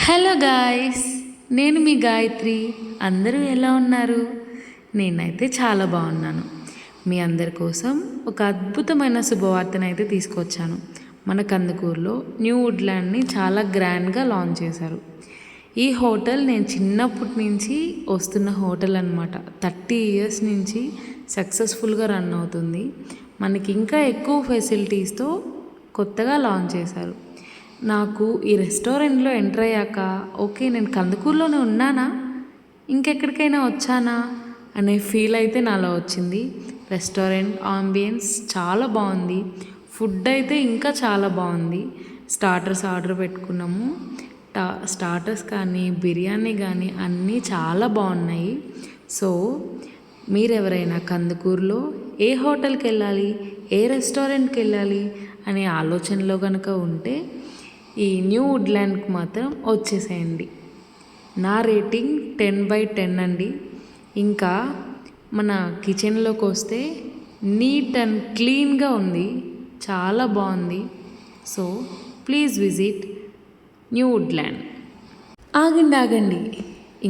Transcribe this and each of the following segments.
Hello guys, నేను మీ గాయత్రి. అందరూ ఎలా ఉన్నారు? నేనైతే చాలా బాగున్నాను. మీ అందరి కోసం ఒక అద్భుతమైన శుభవార్తనైతే తీసుకొచ్చాను. మన కందుకూరులో న్యూ వుడ్లాండ్ని చాలా గ్రాండ్గా లాంచ్ చేశారు. ఈ హోటల్ నేను చిన్నప్పటి నుంచి వస్తున్న హోటల్ అనమాట. 30 ఇయర్స్ నుంచి సక్సెస్ఫుల్గా రన్ అవుతుంది. మనకి ఇంకా ఎక్కువ ఫెసిలిటీస్తో కొత్తగా లాంచ్ చేశారు. నాకు ఈ రెస్టారెంట్లో ఎంటర్ అయ్యాక ఓకే, నేను కందుకూరులోనే ఉన్నానా, ఇంకెక్కడికైనా వచ్చానా అనే ఫీల్ అయితే నాలో వచ్చింది. రెస్టారెంట్ ఆంబియన్స్ చాలా బాగుంది. ఫుడ్ అయితే ఇంకా చాలా బాగుంది. స్టార్టర్స్ ఆర్డర్ పెట్టుకున్నాము. స్టార్టర్స్ కానీ బిర్యానీ కానీ అన్నీ చాలా బాగున్నాయి. సో మీరు ఎవరైనా కందుకూరులో ఏ హోటల్కి వెళ్ళాలి, ఏ రెస్టారెంట్కి వెళ్ళాలి అనే ఆలోచనలో కనుక ఉంటే ఈ న్యూ వుడ్లాండ్కి మాత్రం వచ్చేసేయండి. నా రేటింగ్ 10/10 అండి. ఇంకా మన కిచెన్లోకి వస్తే నీట్ అండ్ క్లీన్గా ఉంది, చాలా బాగుంది. So please visit new Woodland. ఆగండి,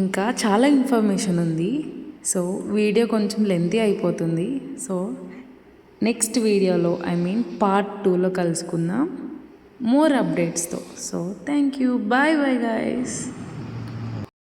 ఇంకా చాలా ఇన్ఫర్మేషన్ ఉంది. సో వీడియో కొంచెం లెంతీ అయిపోతుంది. సో నెక్స్ట్ వీడియోలో పార్ట్ 2లో కలుసుకుందాం మోర్ అప్డేట్స్తో. So thank you, bye bye guys.